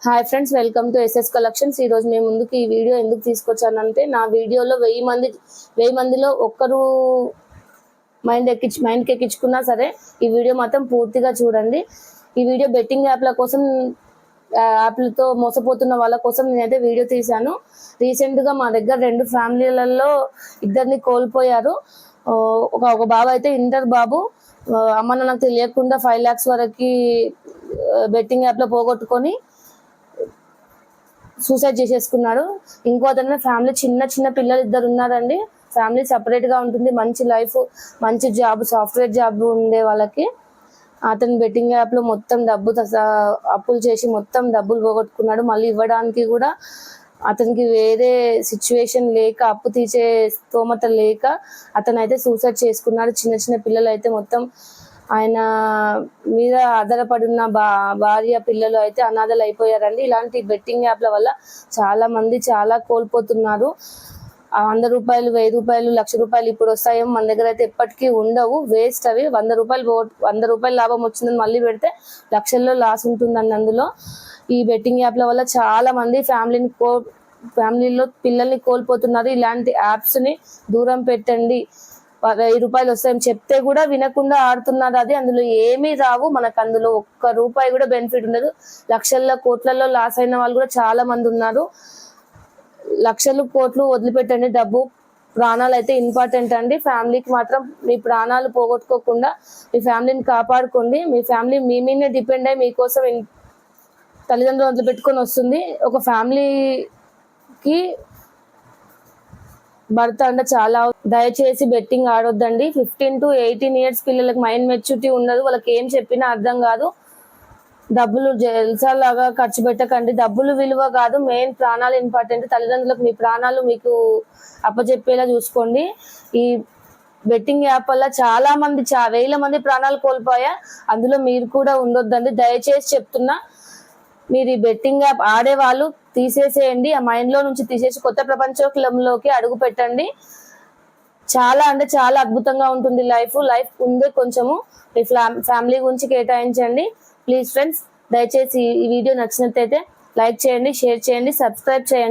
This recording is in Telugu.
Hi friends, welcome to SS collections. ఈ రోజు మేము ముందుకు ఈ వీడియో ఎందుకు తీసుకొచ్చానంటే, నా వీడియోలో 1000 మందిలో ఒక్కరు మైండ్కి ఎక్కించుకున్నా సరే ఈ వీడియో మాత్రం పూర్తిగా చూడండి. ఈ వీడియో బెట్టింగ్ యాప్లతో మోసపోతున్న వాళ్ళ కోసం నేనైతే వీడియో తీశాను. రీసెంట్గా మా దగ్గర 2 ఫ్యామిలీలలో ఇద్దరిని కోల్పోయారు. ఒక బాబు అయితే ఇంటర్ బాబు, అమ్మ నాకు తెలియకుండా 5 lakhs వరకు బెట్టింగ్ యాప్లో పోగొట్టుకొని సూసైడ్ చేసేసుకున్నాడు. ఇంకో అతను ఫ్యామిలీ చిన్న పిల్లలు 2 ఉన్నారండి. ఫ్యామిలీ సపరేట్గా ఉంటుంది, మంచి లైఫ్, మంచి జాబ్, సాఫ్ట్వేర్ జాబ్ ఉండే వాళ్ళకి. అతను బెట్టింగ్ యాప్లో మొత్తం అప్పులు చేసి మొత్తం డబ్బులు పోగొట్టుకున్నాడు. మళ్ళీ ఇవ్వడానికి కూడా అతనికి వేరే సిచ్యువేషన్ లేక, అప్పు తీసే స్తోమత లేక అతనైతే సూసైడ్ చేసుకున్నాడు. చిన్న పిల్లలు అయితే మొత్తం ఆయన మీద ఆధారపడి ఉన్న భార్య పిల్లలు అయితే అనాథలు అయిపోయారండి. ఇలాంటి బెట్టింగ్ యాప్ల వల్ల చాలా మంది చాలా కోల్పోతున్నారు. 100 రూపాయలు, 1000 రూపాయలు, 1,00,000 రూపాయలు ఇప్పుడు వస్తాయేమో, మన దగ్గర అయితే ఎప్పటికీ ఉండవు, వేస్ట్ అవి. 100 రూపాయలు లాభం వచ్చిందని మళ్ళీ పెడితే లక్షల్లో లాస్ ఉంటుందండి. అందులో ఈ బెట్టింగ్ యాప్ల వల్ల చాలా మంది ఫ్యామిలీలో పిల్లల్ని కోల్పోతున్నారు. ఇలాంటి యాప్స్ని దూరం పెట్టండి. 1000 రూపాయలు వస్తాయని చెప్తే కూడా వినకుండా ఆడుతున్నారు. అది అందులో ఏమీ రావు, మనకు అందులో ఒక్క రూపాయి కూడా బెనిఫిట్ ఉండదు. లక్షల్లో కోట్లలో లాస్ అయిన వాళ్ళు కూడా చాలా మంది ఉన్నారు. లక్షలు కోట్లు వదిలిపెట్టండి, డబ్బు ప్రాణాలు అయితే ఇంపార్టెంట్ అండి. ఫ్యామిలీకి మాత్రం మీ ప్రాణాలు పోగొట్టుకోకుండా మీ ఫ్యామిలీని కాపాడుకోండి. మీ ఫ్యామిలీ మీ మీదనే డిపెండ్ అయ్యి మీకోసం తల్లిదండ్రులు వదిలిపెట్టుకొని వస్తుంది. ఒక ఫ్యామిలీకి భర్త అంటే చాలా. దయచేసి బెట్టింగ్ ఆడొద్దండి. 15 to 18 years పిల్లలకు మైండ్ మెచ్యూరిటీ ఉండదు, వాళ్ళకి ఏం చెప్పినా అర్థం కాదు. డబ్బులు జల్సాలాగా ఖర్చు పెట్టకండి. డబ్బులు విలువ కాదు, మెయిన్ ప్రాణాలు ఇంపార్టెంట్. తల్లిదండ్రులకు మీ ప్రాణాలు మీకు అప్పచెప్పేలా చూసుకోండి. ఈ బెట్టింగ్ యాప్ వల్ల చాలా మంది 1000 మంది ప్రాణాలు కోల్పోయా, అందులో మీరు కూడా ఉండొద్దండి. దయచేసి చెప్తున్నా, మీరు ఈ బెట్టింగ్ యాప్ ఆడే వాళ్ళు తీసేసేయండి. ఆ మైండ్లో నుంచి తీసేసి కొత్త ప్రపంచంలోకి అడుగు పెట్టండి. చాలా అంటే చాలా అద్భుతంగా ఉంటుంది లైఫ్ ఉందే కొంచెము. మీ ఫ్యామిలీ గురించి కేటాయించండి ప్లీజ్ ఫ్రెండ్స్. దయచేసి ఈ వీడియో నచ్చినట్లయితే లైక్ చేయండి, షేర్ చేయండి, సబ్స్క్రైబ్ చేయండి.